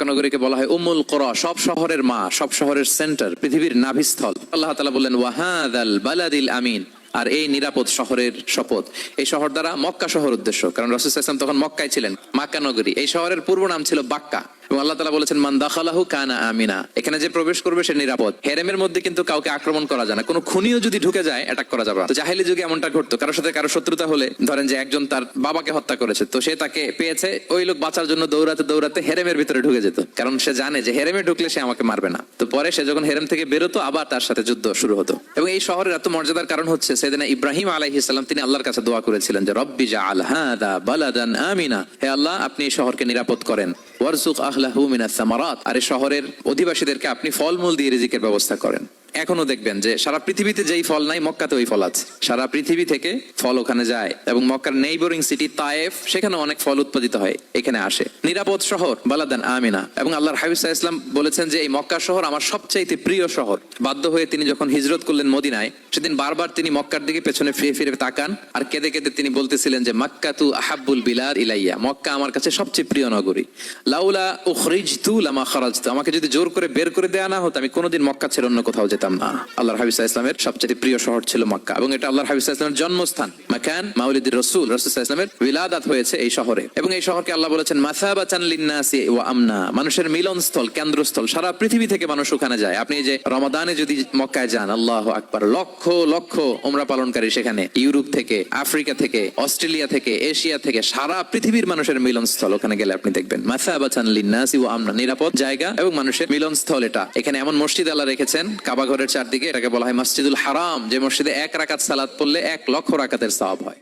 মক্কা নগরীকে বলা হয় উম্মুল কুরা, সব শহরের মা, সব শহরের সেন্টার, পৃথিবীর নাভিস্থল। আল্লাহ তাআলা বললেন ওয়াহাদাল বালাদিল আমিন, আর এই নিরাপদ শহরের শপথ। এই শহর দ্বারা মক্কা শহর উদ্দেশ্য, কারণ রাসূল সাল্লাল্লাহু আলাইহি ওয়াসাল্লাম তখন মক্কায় ছিলেন, মক্কা নগরী। এই শহরের পূর্ব নাম ছিল বাক্কা, এবং আল্লাহ তাআলা বলেছেন মান দাখালাহু কানা আমিনা, এখানে যে প্রবেশ করবে সে নিরাপদ। হেরেমের মধ্যে কিন্তু কাউকে আক্রমণ করা যায় না, কোনো খুনিও যদি ঢুকে যায় অ্যাটাক করা যাবে না। তো জাহেলি যুগে এমনটা ঘটতো, কারোর সাথে কারো শত্রুতা হলে, ধরেন যে একজন তার বাবাকে হত্যা করেছে, তো সে তাকে পেয়েছে, ওই লোক বাঁচার জন্য দৌড়াতে দৌড়াতে হেরেমের ভিতরে ঢুকে যেত, কারণ সে জানে যে হেরেমে ঢুকলে সে আমাকে মারবে না। তো পরে সে যখন হেরেম থেকে বেরোতো, আবার তার সাথে যুদ্ধ শুরু হতো। এবং এই শহরের এত মর্যাদার কারণ হচ্ছে সেদিন ইব্রাহিম আলাইহিস সালাম তিনি আল্লাহর কাছে দোয়া করেছিলেন যে রব্বি জাআল হাদা বালাদান আমিনা, হে আল্লাহ আপনি এই শহরকে নিরাপদ করেন, ওয়ারযুক আহলাহু মিনাস সামারাত, আর এই শহরের অধিবাসীদেরকে আপনি ফলমূল দিয়ে রিজিকের ব্যবস্থা করেন। এখনো দেখবেন যে সারা পৃথিবীতে যেই ফল নাই মক্কাতে ওই ফল আছে, সারা পৃথিবী থেকে ফল ওখানে যায়। এবং মক্কার নেইবরিং সিটি তায়েফ, সেখানে অনেক ফল উৎপাদিত হয়, এখানে আসে। নিরাপদ শহর বালাদান আমিনা। এবং আল্লাহর হাবিব সাল্লাল্লাহু আলাইহি ওয়াসাল্লাম বলেছেন যে এই মক্কা শহর আমার সবচাইতে প্রিয় শহর। বাধ্য হয়ে তিনি যখন হিজরত করলেন মদিনায়, সেদিন বারবার তিনি মক্কার দিকে পেছনে ফিরে ফিরে তাকান, আর কেঁদে কেঁদে তিনি বলতেছিলেন যে মাক্কাতু আহাব্বুল বিলাদ ইলাইয়া, মক্কা আমার কাছে সবচেয়ে প্রিয় নগরী। লাউলা উখরিজতু লামা খারাজতু, আমাকে যদি জোর করে বের করে দেয়া না হতো আমি কোনোদিন মক্কা ছেড়ে অন্য কোথাও যেতাম না। আল্লাহর হাবিব সাল্লাল্লাহু আলাইহি ওয়াসাল্লামের সবচেয়ে প্রিয় শহর ছিল মক্কা, এবং এটা আল্লাহর হাবিব সাল্লাল্লাহু আলাইহি ওয়াসাল্লামের জন্মস্থান, মাকান মাউলিদির রাসূল। রাসূল সাল্লাল্লাহু আলাইহি ওয়াসাল্লামের বিলাদাত হয়েছে এই শহরে। এবং এই শহরকে আল্লাহ বলেছেন মাসাবাতান লিন্নাসি ওয়া আমনা, মানুষের মিলনস্থল, কেন্দ্রস্থল। সারা পৃথিবী থেকে মানুষ ওখানে যায়। আপনি যে রমাদানে যদি মক্কায় যান, আল্লাহু আকবার, লক্ষ লক্ষ উমরা পালনকারী সেখানে, ইউরোপ থেকে, আফ্রিকা থেকে, অস্ট্রেলিয়া থেকে, এশিয়া থেকে, সারা পৃথিবীর মানুষের মিলনস্থল। ওখানে গেলে আপনি দেখবেন মাসাবাতান লিন্নাসি ওয়া আমনা, নিরাপদ জায়গা এবং মানুষের মিলনস্থল। এটা এখানে এমন মসজিদ আল্লাহ রেখেছেন কাবা ঘরের চারদিকে, এটাকে বলা হয় মসজিদুল হারাম, যে মসজিদে 1 রাকাত সালাত পড়লে 1 লক্ষ রাকাতের সওয়াব হয়।